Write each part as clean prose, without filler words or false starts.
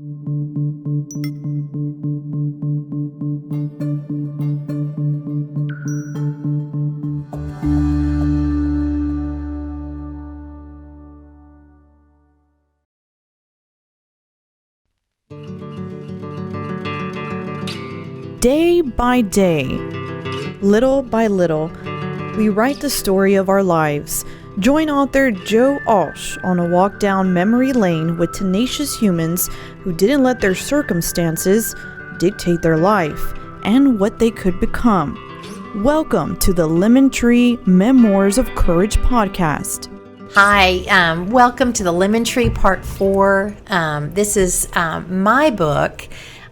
Day by day, little by little, we write the story of our lives. Join author Joe Alch on a walk down memory lane with tenacious humans who didn't let their circumstances dictate their life and what they could become. Welcome to the Lemon Tree Memoirs of Courage podcast. Hi, welcome to the Lemon Tree Part 4. This is my book.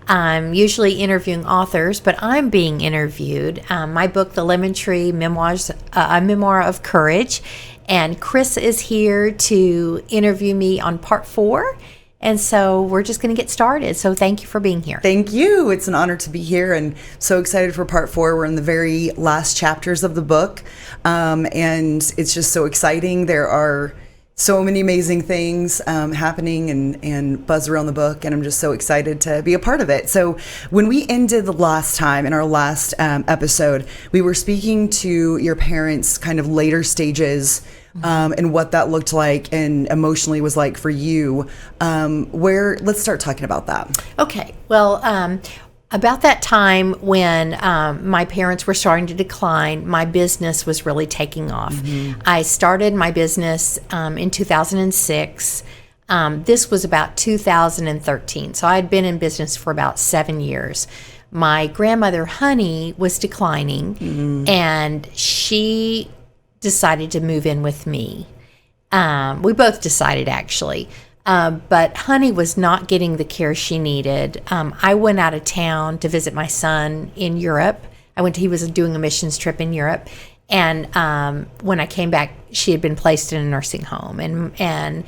I'm usually interviewing authors, but I'm being interviewed. My book, The Lemon Tree Memoirs, a Memoir of Courage. And Krissa is here to interview me on Part 4. And so we're just going to get started. So thank you for being here. Thank you. It's an honor to be here and so excited for Part 4. We're in the very last chapters of the book. And it's just so exciting. There are so many amazing things happening and buzz around the book, and I'm just so excited to be a part of it. So when we ended the last time, in our last episode, we were speaking to your parents' kind of later stages and what that looked like and emotionally was like for you. Let's start talking about that. Okay. Well, about that time when my parents were starting to decline, my business was really taking off. Mm-hmm. I started my business in 2006. This was about 2013. So I had been in business for about 7 years. My grandmother, Honey, was declining, and she decided to move in with me. We both decided, actually. But Honey was not getting the care she needed. I went out of town to visit my son in Europe. He was doing a missions trip in Europe. And when I came back, she had been placed in a nursing home. And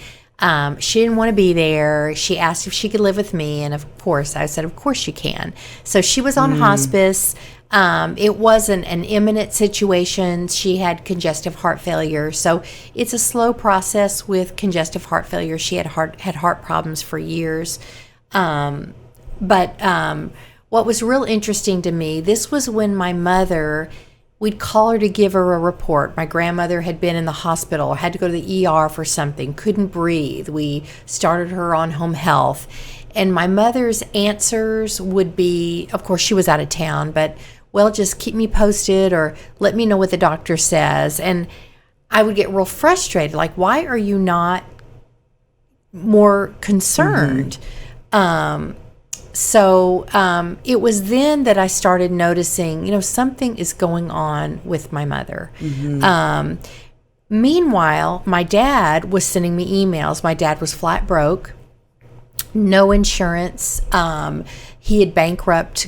she didn't want to be there. She asked if she could live with me. And of course, I said, of course you can. So she was on hospice. It wasn't an imminent situation. She had congestive heart failure. So it's a slow process with congestive heart failure. She had heart problems for years. But what was real interesting to me, this was when my mother, we'd call her to give her a report. My grandmother had been in the hospital, had to go to the ER for something, couldn't breathe. We started her on home health. And my mother's answers would be, of course, she was out of town, but well, just keep me posted or let me know what the doctor says. And I would get real frustrated. Like, why are you not more concerned? So it was then that I started noticing, something is going on with my mother. Meanwhile, my dad was sending me emails. My dad was flat broke. No insurance. He had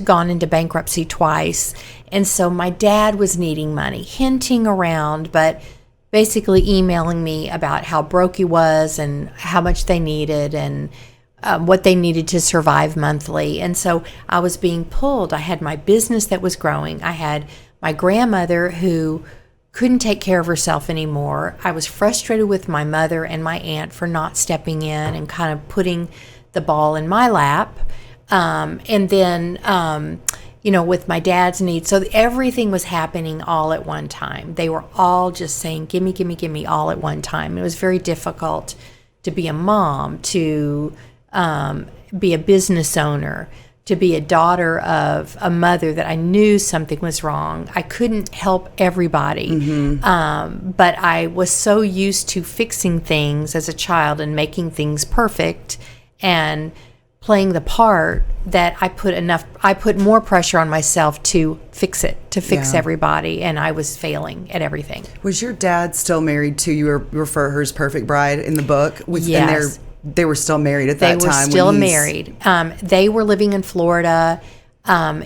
gone into bankruptcy twice. And so my dad was needing money, hinting around, but basically emailing me about how broke he was and how much they needed and what they needed to survive monthly. And so I was being pulled. I had my business that was growing. I had my grandmother who couldn't take care of herself anymore. I was frustrated with my mother and my aunt for not stepping in and kind of putting the ball in my lap. And then, with my dad's needs. So everything was happening all at one time. They were all just saying, gimme, gimme, gimme, all at one time. It was very difficult to be a mom, to be a business owner, to be a daughter of a mother that I knew something was wrong. I couldn't help everybody. But I was so used to fixing things as a child and making things perfect and playing the part that I put more pressure on myself to fix everybody, and I was failing at everything. Was your dad still married to, you refer her as Perfect Bride in the book? Yes. And they were still married at that time? They were still married. They were living in Florida.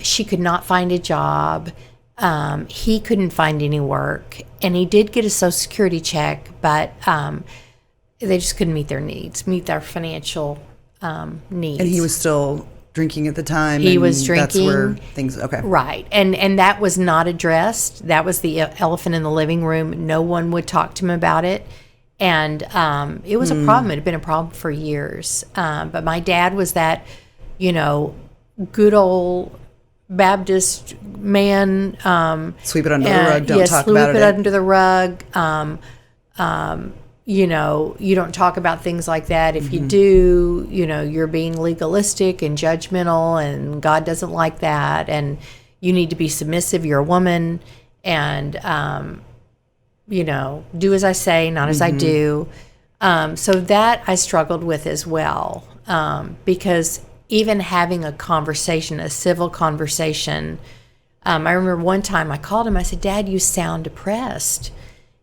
She could not find a job. He couldn't find any work, and he did get a Social Security check, but they just couldn't meet their financial needs. And he was still drinking at the time? He was drinking. That's where things, okay. Right. And that was not addressed. That was the elephant in the living room. No one would talk to him about it. And it was a problem. It had been a problem for years. But my dad was that, good old Baptist man. Sweep it under the rug. Don't talk sweep about it it. under the rug. You don't talk about things like that. If you do, you're being legalistic and judgmental, and God doesn't like that. And you need to be submissive. You're a woman, and do as I say, not as I do. So that I struggled with as well, because even having a conversation, a civil conversation, I remember one time I called him. I said, "Dad, you sound depressed."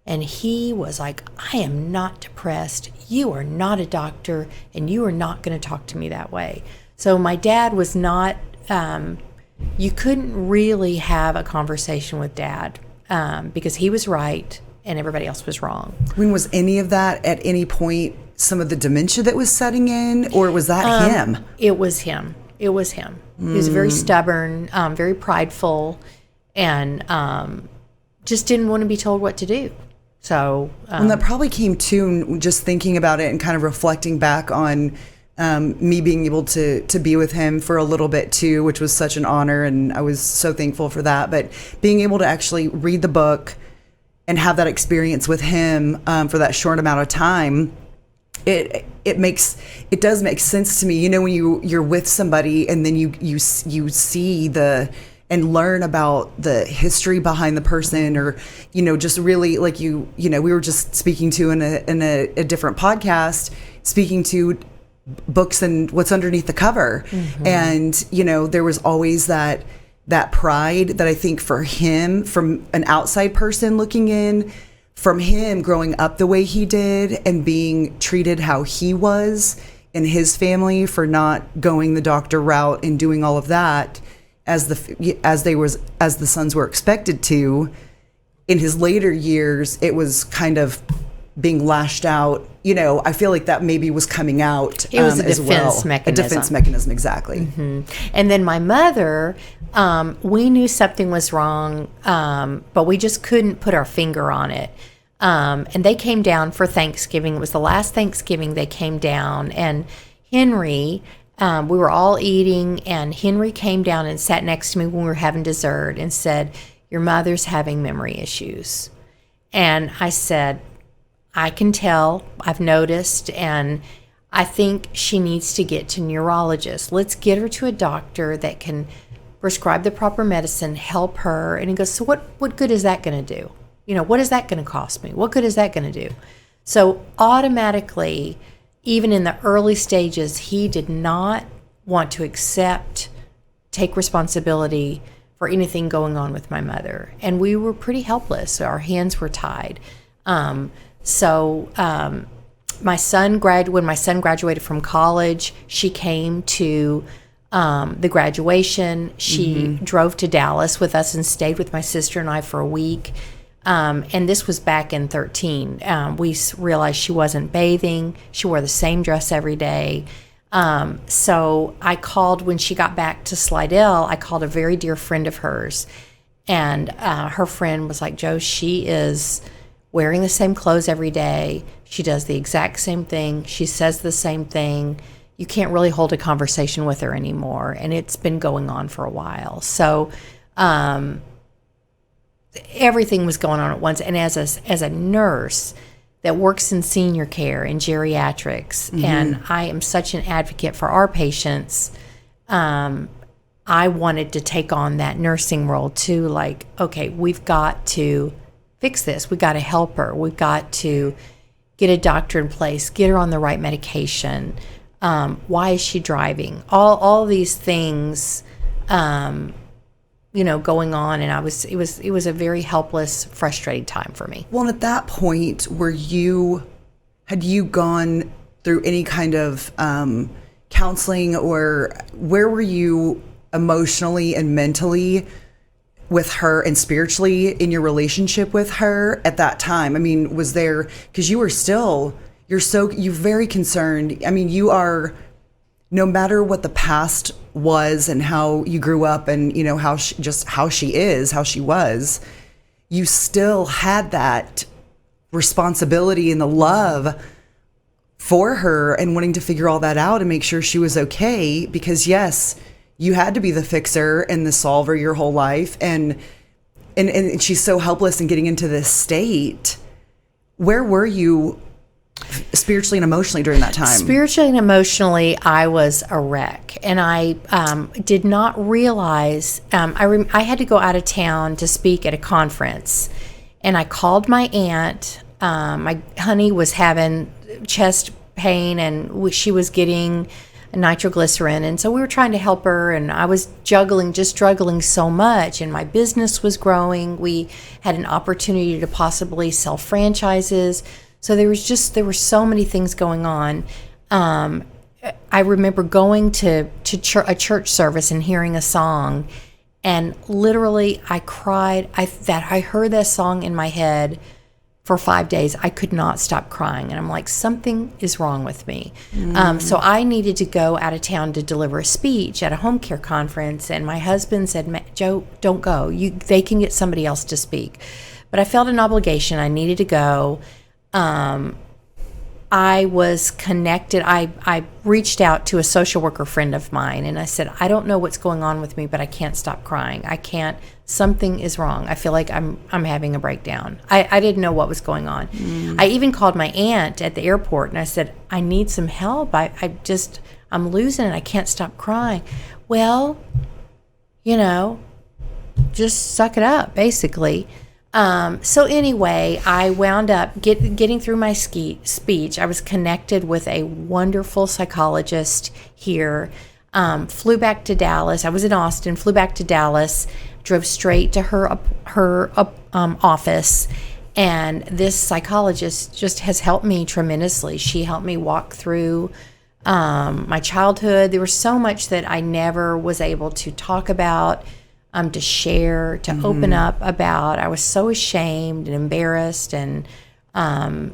And he was like, "I am not depressed. You are not a doctor, and you are not going to talk to me that way." So my dad was not, you couldn't really have a conversation with Dad because he was right and everybody else was wrong. When was any of that at any point some of the dementia that was setting in, or was that him? It was him. He was very stubborn, very prideful, and just didn't want to be told what to do. So and that probably came to just thinking about it and kind of reflecting back on me being able to be with him for a little bit too, which was such an honor, and I was so thankful for that. But being able to actually read the book and have that experience with him for that short amount of time, it does make sense to me. When you're with somebody and then you see and learn about the history behind the person, or just really like we were just speaking to in a different podcast, speaking to books and what's underneath the cover. And there was always that pride that I think for him, from an outside person looking in, from him growing up the way he did and being treated how he was in his family for not going the doctor route and doing all of that as the sons were expected to. In his later years, it was kind of being lashed out. I feel like that maybe was coming out. It was a as defense well. mechanism. A defense mechanism, exactly. And then my mother, we knew something was wrong, but we just couldn't put our finger on it. And they came down for Thanksgiving. It was the last Thanksgiving they came down. And Henry, we were all eating, and Henry came down and sat next to me when we were having dessert and said, "Your mother's having memory issues." And I said, "I can tell, I've noticed, and I think she needs to get to neurologist. Let's get her to a doctor that can prescribe the proper medicine, help her." And he goes, "So what good is that going to do? What is that going to cost me? What good is that going to do?" So automatically, even in the early stages, he did not want to take responsibility for anything going on with my mother. And we were pretty helpless. Our hands were tied. So my son when my son graduated from college, she came to the graduation. She drove to Dallas with us and stayed with my sister and I for a week. And this was back in 2013. We realized she wasn't bathing. She wore the same dress every day. So I called, when she got back to Slidell, I called a very dear friend of hers. And her friend was like, "Joe, she is wearing the same clothes every day. She does the exact same thing. She says the same thing. You can't really hold a conversation with her anymore." And it's been going on for a while. So everything was going on at once. And as a nurse that works in senior care and geriatrics, and I am such an advocate for our patients, I wanted to take on that nursing role too. Like, okay, we've got to fix this. We've got to help her. We've got to get a doctor in place, get her on the right medication. Why is she driving? All these things, going on, and it was a very helpless, frustrating time for me. Well, and at that point, had you gone through any kind of counseling, or where were you emotionally and mentally with her and spiritually in your relationship with her at that time? I mean, was there, because you're very concerned. I mean, you are, no matter what the past was and how you grew up and, how she was, you still had that responsibility and the love for her and wanting to figure all that out and make sure she was okay, because yes, you had to be the fixer and the solver your whole life, and she's so helpless and getting into this state. Where were you spiritually and emotionally during that time? Spiritually and emotionally, I was a wreck, and I did not realize. I had to go out of town to speak at a conference, and I called my aunt. My honey was having chest pain, and she was getting nitroglycerin, and so we were trying to help her, and I was struggling so much, and my business was growing. We had an opportunity to possibly sell franchises, so there were so many things going on. I remember going to a church service and hearing a song, and literally I cried. I heard that song in my head for 5 days. I could not stop crying. And I'm like, something is wrong with me. So I needed to go out of town to deliver a speech at a home care conference. And my husband said, Joe, don't go. They can get somebody else to speak. But I felt an obligation. I needed to go. I was connected. I reached out to a social worker friend of mine, and I said, I don't know what's going on with me, but I can't stop crying. I can't. Something is wrong. I feel like I'm having a breakdown. I didn't know what was going on. I even called my aunt at the airport, and I said, I need some help. I'm losing it. I can't stop crying. Well, just suck it up, basically. So anyway, I wound up getting through my speech. I was connected with a wonderful psychologist here. Flew back to Dallas. I was in Austin. Flew back to Dallas. Drove straight to her office, and this psychologist just has helped me tremendously. She helped me walk through my childhood. There was so much that I never was able to talk about, to share, to open up about. I was so ashamed and embarrassed, and I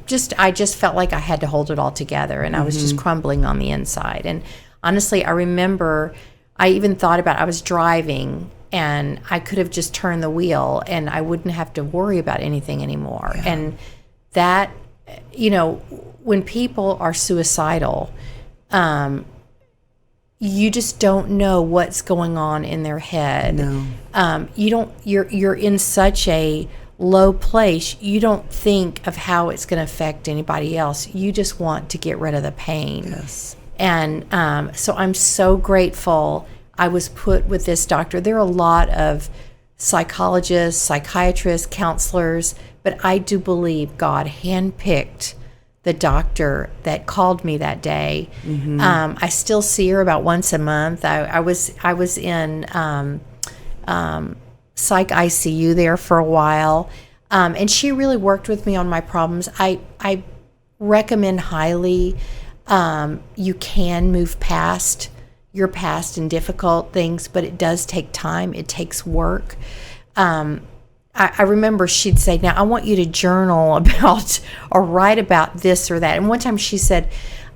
just felt like I had to hold it all together, and I was just crumbling on the inside. And honestly, I remember I even thought about, I was driving, and I could have just turned the wheel, and I wouldn't have to worry about anything anymore. Yeah. And that, when people are suicidal, you just don't know what's going on in their head. No. You're in such a low place, you don't think of how it's going to affect anybody else. You just want to get rid of the pain. Yes. And so I'm so grateful I was put with this doctor. There are a lot of psychologists, psychiatrists, counselors, but I do believe God handpicked the doctor that called me that day. I still see her about once a month. I was in psych ICU there for a while, and she really worked with me on my problems. I recommend highly. You can move past your past and difficult things, but it does take time. It takes work. I remember she'd say, now I want you to journal about or write about this or that. And one time she said,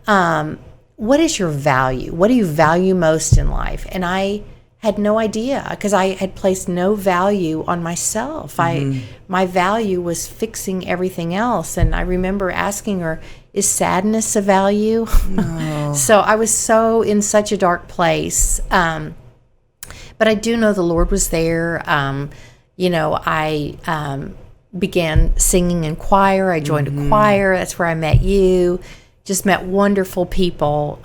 what is your value? What do you value most in life? And I had no idea, because I had placed no value on myself. My value was fixing everything else. And I remember asking her, is sadness a value? No. So I was in such a dark place. But I do know the Lord was there. I began singing in choir. I joined a choir. That's where I met you. Just met wonderful people.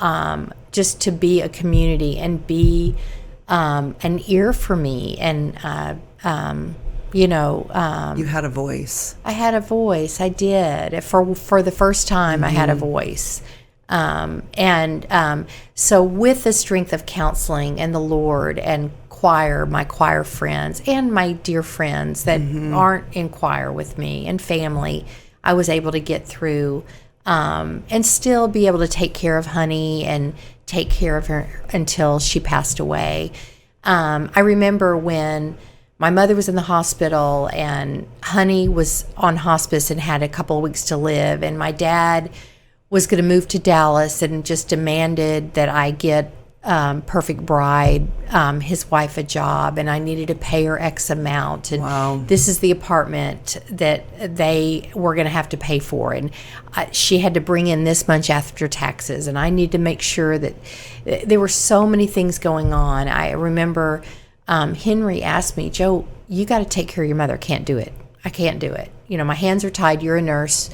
Just to be a community and be an ear for me. And, you had a voice. I had a voice. I did. For the first time, I had a voice. So with the strength of counseling and the Lord and choir, my choir friends and my dear friends that aren't in choir with me and family, I was able to get through and still be able to take care of Honey and take care of her until she passed away. I remember when my mother was in the hospital and Honey was on hospice and had a couple of weeks to live, and my dad was going to move to Dallas and just demanded that I get Perfect Bride, his wife a job, and I needed to pay her X amount. And Wow. this is the apartment that they were going to have to pay for. And she had to bring in this much after taxes. And I need to make sure that there were so many things going on. I remember Henry asked me, Joe, you got to take care of your mother. Can't do it. I can't do it. My hands are tied. You're a nurse.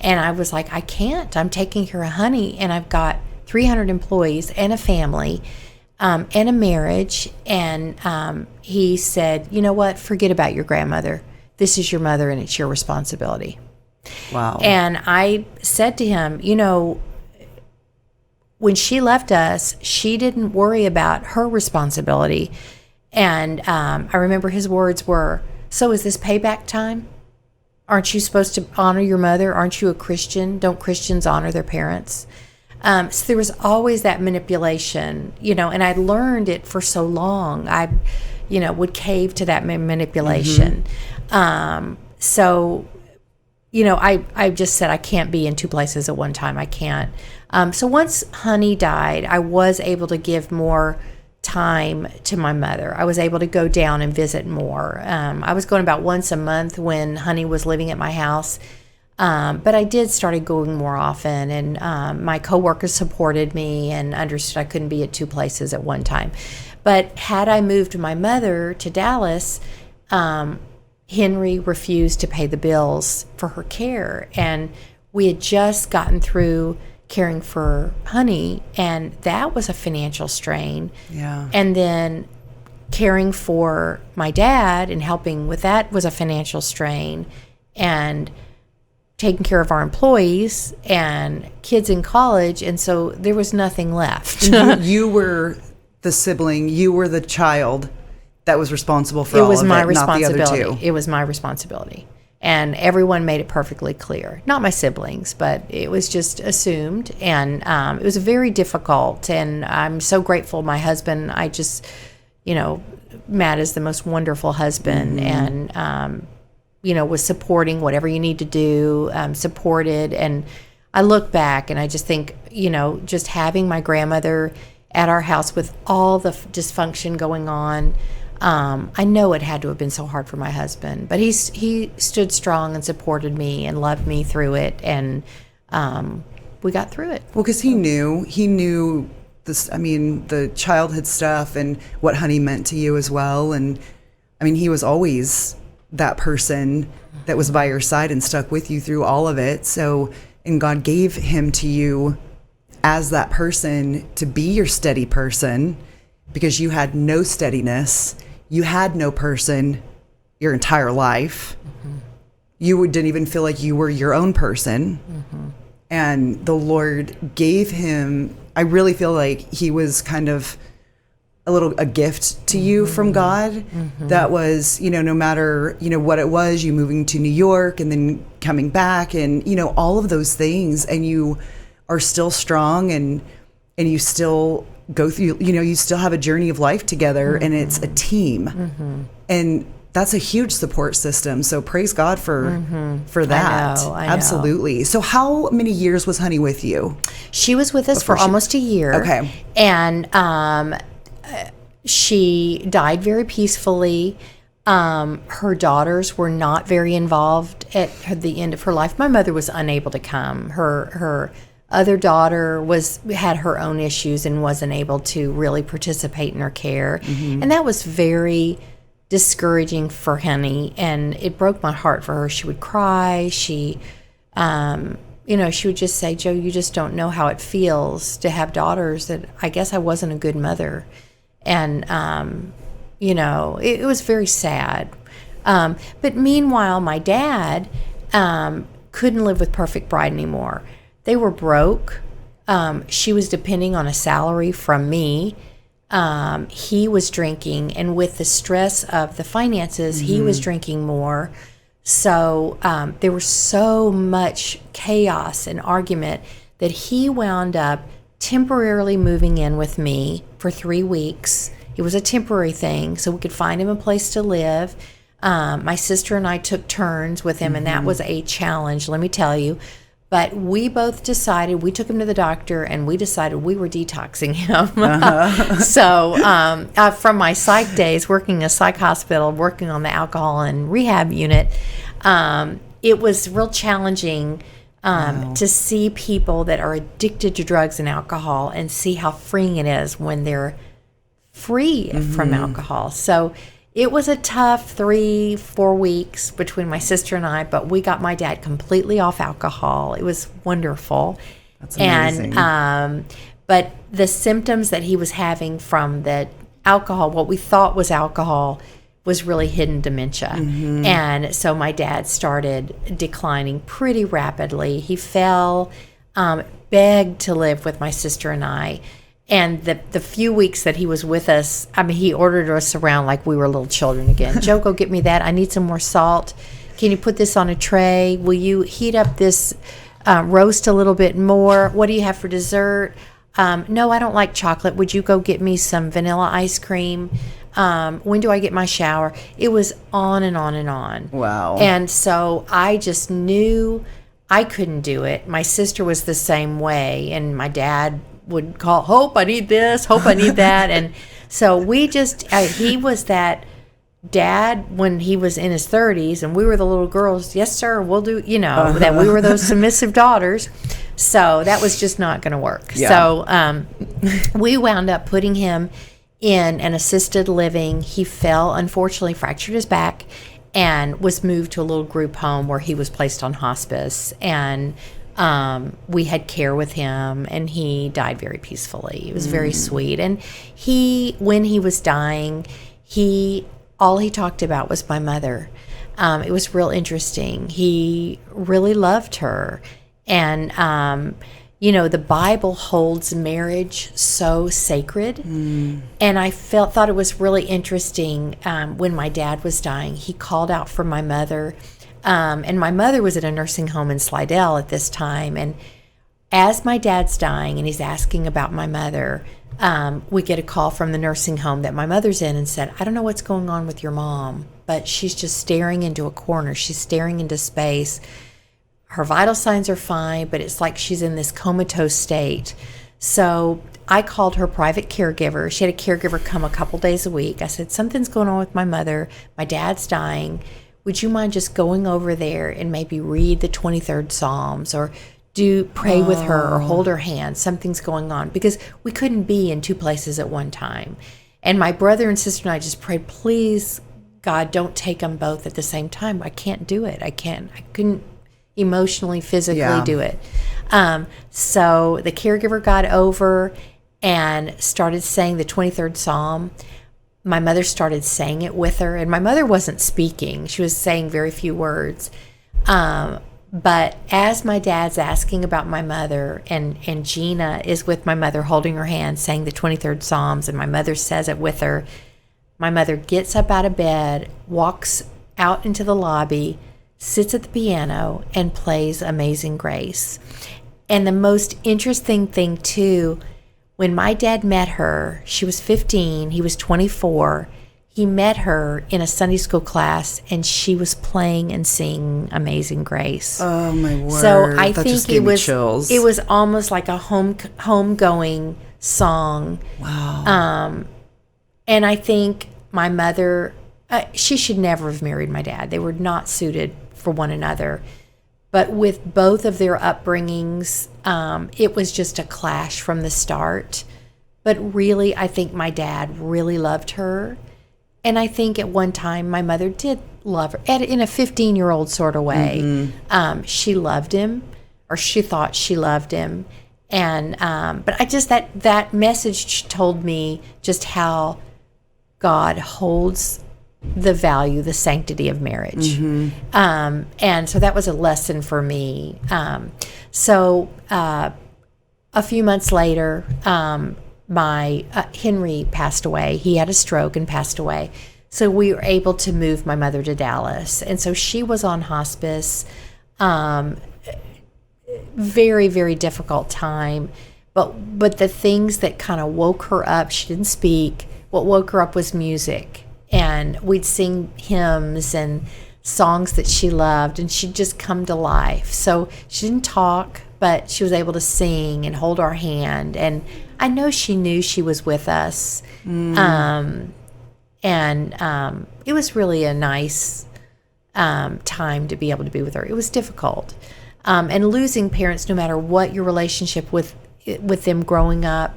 And I was like, I can't. I'm taking care of Honey, and I've got 300 employees and a family and a marriage. And he said, you know what? Forget about your grandmother. This is your mother, and it's your responsibility. Wow. And I said to him, when she left us, she didn't worry about her responsibility. And I remember his words were, so is this payback time? Aren't you supposed to honor your mother? Aren't you a Christian? Don't Christians honor their parents? So there was always that manipulation, and I learned it for so long. I, would cave to that manipulation. So, I just said I can't be in two places at one time. I can't. So once Honey died, I was able to give more time to my mother. I was able to go down and visit more. I was going about once a month when Honey was living at my house. But I did started going more often, and my coworkers supported me and understood I couldn't be at two places at one time. But had I moved my mother to Dallas, Henry refused to pay the bills for her care, and we had just gotten through caring for Honey, and that was a financial strain. Yeah. And then caring for my dad and helping with that was a financial strain, and taking care of our employees and kids in college, and so there was nothing left. You were the sibling, you were the child that was responsible for It all was of my it, not the other responsibility. two. It was my responsibility. And everyone made it perfectly clear. Not my siblings, but it was just assumed. And it was very difficult. And I'm so grateful. My husband, Matt is the most wonderful husband. And, was supporting whatever you need to do, supported. And I look back and I just think, just having my grandmother at our house with all the dysfunction going on, I know it had to have been so hard for my husband, but he stood strong and supported me and loved me through it, and we got through it. Well, because he knew this. I mean, the childhood stuff and what Honey meant to you as well. And I mean, he was always that person that was by your side and stuck with you through all of it. So, and God gave him to you as that person to be your steady person, because you had no steadiness. You had no person your entire life. You didn't even feel like you were your own person. And the Lord gave him, I really feel like he was kind of a gift to you from God. That was, no matter, what it was, you moving to New York and then coming back and, all of those things. And you are still strong and you still go through, you still have a journey of life together, and it's a team. And that's a huge support system. So praise God for that. I know. Absolutely. So how many years was Honey with you? She was with us for almost a year. Okay. And she died very peacefully. Her daughters were not very involved at the end of her life. My mother was unable to come. Her other daughter had her own issues and wasn't able to really participate in her care. And that was very discouraging for Honey, and it broke my heart for her. She would cry. She she would just say, Joe, you just don't know how it feels to have daughters that I guess I wasn't a good mother. And, it was very sad. But meanwhile, my dad couldn't live with Perfect Bride anymore. They were broke. She was depending on a salary from me. He was drinking, and with the stress of the finances, he was drinking more. So there was so much chaos and argument that he wound up temporarily moving in with me for 3 weeks. It was a temporary thing, so we could find him a place to live. My sister and I took turns with him, and that was a challenge, let me tell you. But we both decided, we took him to the doctor, and we decided we were detoxing him. So from my psych days, working in a psych hospital, working on the alcohol and rehab unit, it was real challenging to see people that are addicted to drugs and alcohol and see how freeing it is when they're free from alcohol. So it was a tough 3-4 weeks between my sister and I, but we got my dad completely off alcohol. It was wonderful. That's amazing. And but the symptoms that he was having from the alcohol, what we thought was alcohol, was really hidden dementia. And so my dad started declining pretty rapidly. He fell, begged to live with my sister and I. And the few weeks that he was with us, I mean, he ordered us around like we were little children again. Joe, go get me that. I need some more salt. Can you put this on a tray? Will you heat up this roast a little bit more? What do you have for dessert? No, I don't like chocolate. Would you go get me some vanilla ice cream? When do I get my shower? It was on and on and on. Wow. And so I just knew I couldn't do it. My sister was the same way, and my dad would call, Hope, I need this, Hope, I need that. And so we just, he was that dad when he was in his 30s, and we were the little girls, yes, sir, we'll do, that we were those submissive daughters. So that was just not going to work. Yeah. So we wound up putting him in an assisted living. He fell, unfortunately, fractured his back, and was moved to a little group home where he was placed on hospice. And we had care with him, and he died very peacefully. It was very sweet. And when he was dying, all he talked about was my mother. It was real interesting. He really loved her. And, the Bible holds marriage so sacred. And I thought it was really interesting when my dad was dying. He called out for my mother. And my mother was at a nursing home in Slidell at this time. And as my dad's dying and he's asking about my mother, we get a call from the nursing home that my mother's in and said, I don't know what's going on with your mom, but she's just staring into a corner. She's staring into space. Her vital signs are fine, but it's like she's in this comatose state. So I called her private caregiver. She had a caregiver come a couple days a week. I said, something's going on with my mother. My dad's dying. Would you mind just going over there and maybe read the 23rd Psalms or pray with her or hold her hand? Something's going on, because we couldn't be in two places at one time. And my brother and sister and I just prayed, please, God, don't take them both at the same time. I can't do it. I couldn't emotionally, physically do it. So the caregiver got over and started saying the 23rd Psalm. My mother started saying it with her, and my mother wasn't speaking. She was saying very few words. But as my dad's asking about my mother, and Gina is with my mother holding her hand, saying the 23rd Psalms, and my mother says it with her, my mother gets up out of bed, walks out into the lobby, sits at the piano, and plays Amazing Grace. And the most interesting thing, too, when my dad met her, she was 15, he was 24. He met her in a Sunday school class, and she was playing and singing Amazing Grace. Oh, my word. So I That think just gave me chills. it was almost like a homegoing song. Wow. And I think my mother, she should never have married my dad. They were not suited for one another. But with both of their upbringings, it was just a clash from the start. But really, I think my dad really loved her. And I think at one time my mother did love her in a 15-year-old sort of way. She loved him, or she thought she loved him. And but I just, that message told me just how God holds the value, the sanctity of marriage. And so that was a lesson for me. So a few months later, my Henry passed away. He had a stroke and passed away. So we were able to move my mother to Dallas. And so she was on hospice. Very, very difficult time. But the things that kind of woke her up, she didn't speak. What woke her up was music. And we'd sing hymns and songs that she loved, and she'd just come to life. So she didn't talk, but she was able to sing and hold our hand. And I know she knew she was with us. It was really a nice time to be able to be with her. It was difficult. And losing parents, no matter what your relationship with them growing up,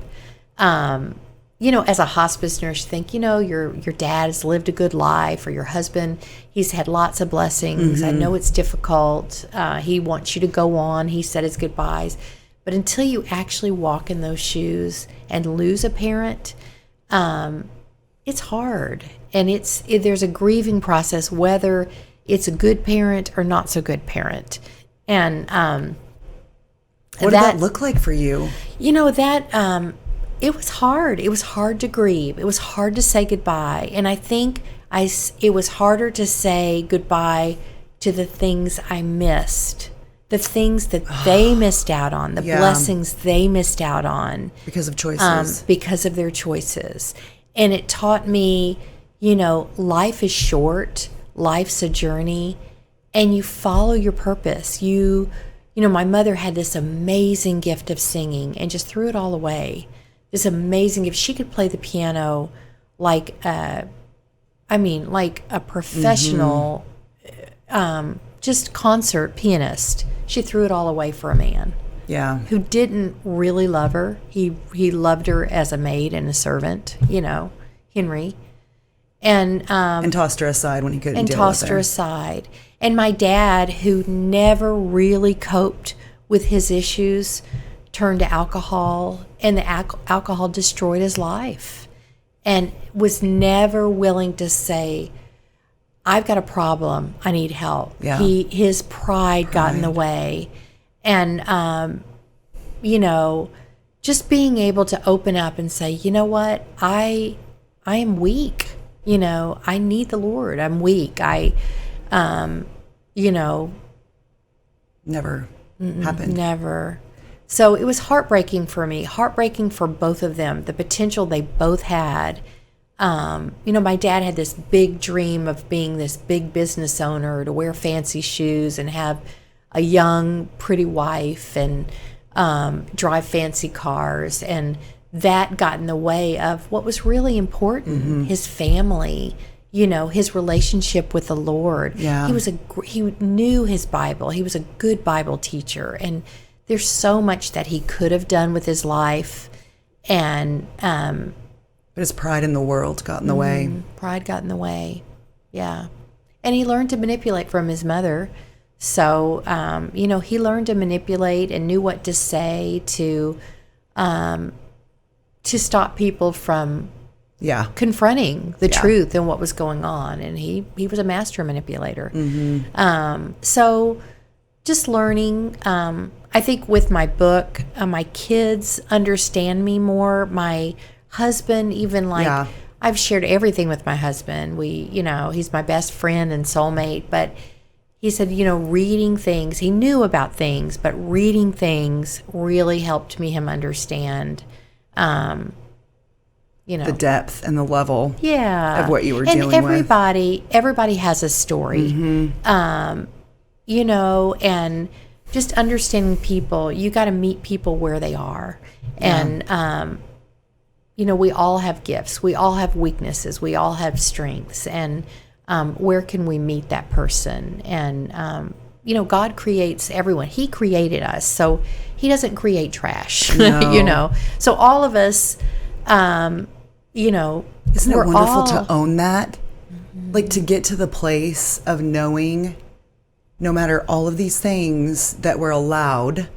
as a hospice nurse, you think, your dad has lived a good life, or your husband, he's had lots of blessings. I know it's difficult. He wants you to go on. He said his goodbyes. But until you actually walk in those shoes and lose a parent, it's hard. And there's a grieving process, whether it's a good parent or not so good parent. And what did that look like for you? It was hard. It was hard to grieve. It was hard to say goodbye. And I think it was harder to say goodbye to the things I missed, the things that they missed out on, the blessings they missed out on. Because of choices. Because of their choices. And it taught me, life is short, life's a journey, and you follow your purpose. My mother had this amazing gift of singing and just threw it all away. This amazing gift. She could play the piano like a professional, just concert pianist. She threw it all away for a man. Yeah. Who didn't really love her. He loved her as a maid and a servant, Henry. And tossed her aside when he couldn't deal with her. And tossed her aside. And my dad, who never really coped with his issues, turned to alcohol, and the alcohol destroyed his life, and was never willing to say, I've got a problem, I need help. Yeah. His pride got in the way. And, just being able to open up and say, you know what, I am weak. I need the Lord. I'm weak. Never happened. Never. So it was heartbreaking for me, heartbreaking for both of them, the potential they both had. My dad had this big dream of being this big business owner, to wear fancy shoes and have a young, pretty wife and drive fancy cars. And that got in the way of what was really important, his family, his relationship with the Lord. Yeah. He knew his Bible. He was a good Bible teacher. And there's so much that he could have done with his life. And but his pride in the world got in the way. Pride got in the way. Yeah. And he learned to manipulate from his mother. So, he learned to manipulate and knew what to say to stop people from confronting the truth and what was going on. And he was a master manipulator. So just learning, I think with my book, my kids understand me more. My husband, even I've shared everything with my husband. He's my best friend and soulmate, but he said, reading things, he knew about things, but reading things really helped him understand, the depth and the level of what you were dealing with. And everybody has a story, and just understanding people. You got to meet people where they are. And, we all have gifts. We all have weaknesses. We all have strengths. And where can we meet that person? And, God creates everyone. He created us. So he doesn't create trash, No. So all of us, isn't it wonderful to own that? Like to get to the place of knowing no matter all of these things that were allowed,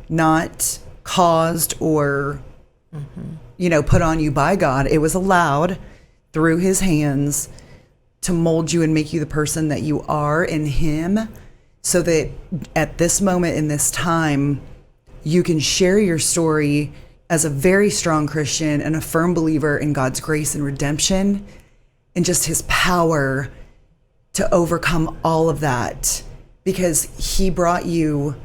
not caused or, put on you by God, it was allowed through his hands to mold you and make you the person that you are in him, so that at this moment in this time, you can share your story as a very strong Christian and a firm believer in God's grace and redemption and just his power to overcome all of that, because he brought you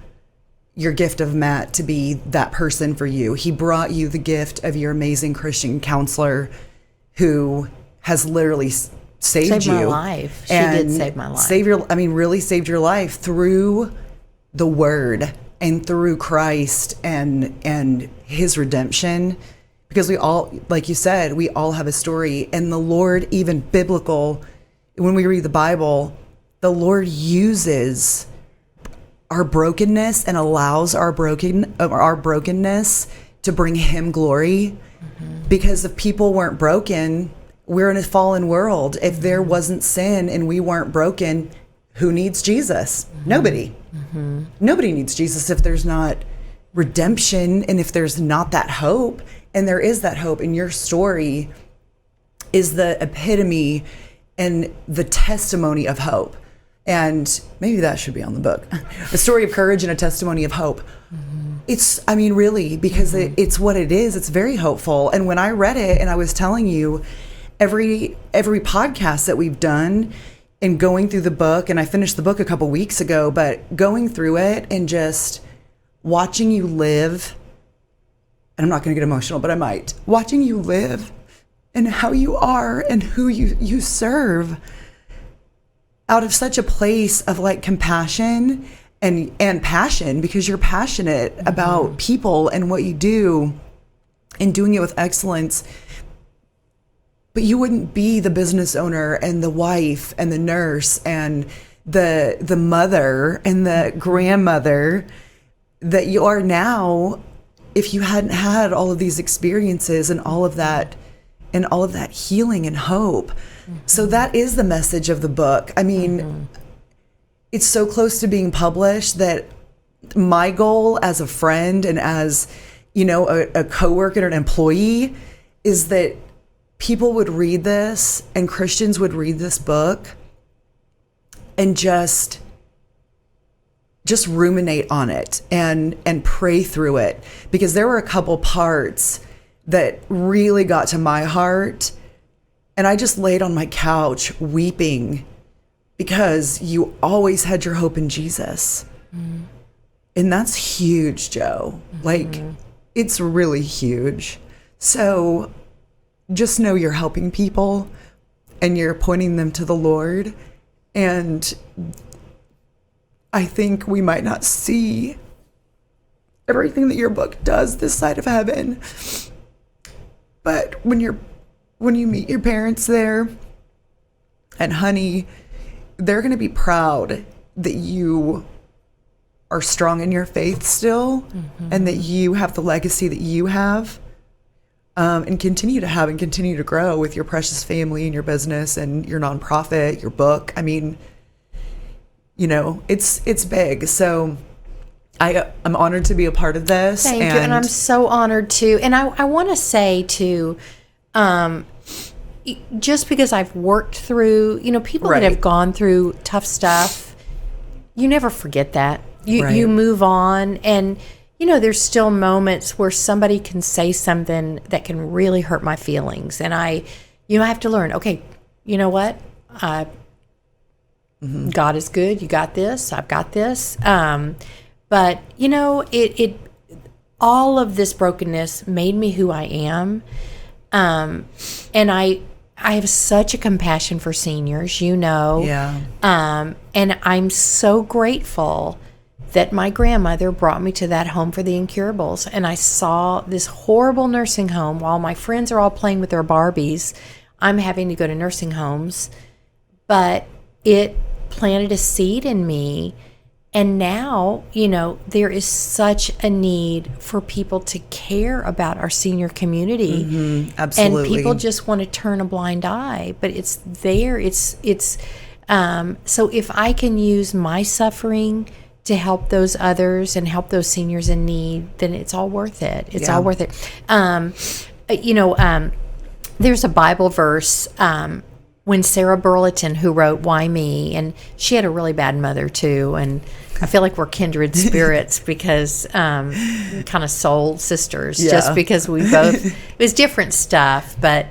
your gift of Matt to be that person for you. He brought you the gift of your amazing Christian counselor who has literally saved you. my life. She did save my life. Really saved your life through the word and through Christ and his redemption. Because we all, like you said, we all have a story. And the Lord, even biblical, when we read the Bible, the Lord uses our brokenness and allows our brokenness to bring him glory. Because if people weren't broken, we're in a fallen world. If there wasn't sin and we weren't broken, who needs Jesus? Nobody. Nobody needs Jesus if there's not redemption and if there's not that hope. And there is that hope. And your story is the epitome and the testimony of hope. And maybe that should be on the book. A story of courage and a testimony of hope. It's, really, because it's what it is. It's very hopeful. And when I read it, and I was telling you, every podcast that we've done and going through the book, and I finished the book a couple weeks ago, but going through it and just watching you live, and I'm not going to get emotional, but I might, watching you live and how you are and who you serve out of such a place of like compassion and passion, because you're passionate about people and what you do and doing it with excellence. But you wouldn't be the business owner and the wife and the nurse and the mother and the grandmother that you are now if you hadn't had all of these experiences and all of that healing and hope. So that is the message of the book. It's so close to being published that my goal as a friend and as, a coworker and an employee is that people would read this and Christians would read this book and just ruminate on it and pray through it, because there were a couple parts that really got to my heart, and I just laid on my couch weeping because you always had your hope in Jesus. And that's huge, Joe. Like, it's really huge. So just know you're helping people and you're pointing them to the Lord. And I think we might not see everything that your book does this side of heaven, but when you meet your parents there, and honey, they're going to be proud that you are strong in your faith still, and that you have the legacy that you have, and continue to have and continue to grow with your precious family and your business and your nonprofit, your book. It's big. So I'm honored to be a part of this. Thank you. And I'm so honored too. And I want to say too, just because I've worked through, people that have gone through tough stuff, you never forget that. You move on, and there's still moments where somebody can say something that can really hurt my feelings, and I have to learn. Okay, you know what? God is good. You got this. I've got this. But it all of this brokenness made me who I am, and I have such a compassion for seniors, Yeah. And I'm so grateful that my grandmother brought me to that home for the incurables. And I saw this horrible nursing home while my friends are all playing with their Barbies. I'm having to go to nursing homes. But it planted a seed in me. And now, there is such a need for people to care about our senior community. Absolutely. And people just want to turn a blind eye, but it's there. So if I can use my suffering to help those others and help those seniors in need, then it's all worth it. It's all worth it. There's a Bible verse, when Sarah Burlington, who wrote Why Me, and she had a really bad mother too, and I feel like we're kindred spirits because kind of soul sisters, just because we both, it was different stuff, but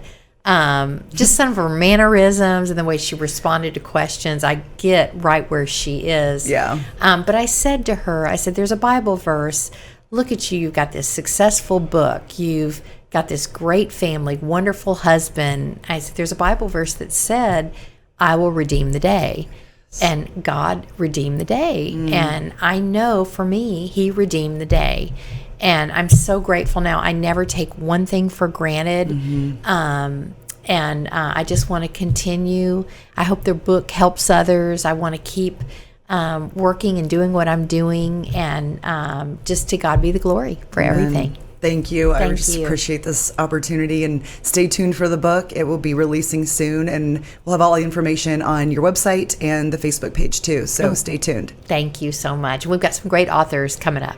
just some of her mannerisms and the way she responded to questions, I get right where she is. Yeah. But I said to her, there's a Bible verse. Look at you. You've got this successful book. You've got this great family, wonderful husband. I said, there's a Bible verse that said, I will redeem the day. And God redeemed the day. And I know for me, He redeemed the day. And I'm so grateful now. I never take one thing for granted. I just want to continue. I hope their book helps others. I want to keep working and doing what I'm doing. And just to God be the glory for everything. Thank you. I Thank just you. appreciate this opportunity, and stay tuned for the book. It will be releasing soon, and we'll have all the information on your website and the Facebook page too. So stay tuned. Thank you so much. We've got some great authors coming up.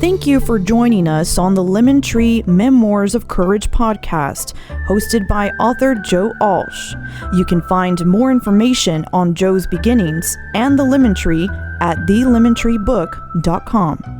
Thank you for joining us on the Lemon Tree Memoirs of Courage podcast, hosted by author Joe Alch. You can find more information on Joe's beginnings and the Lemon Tree at thelemontreebook.com.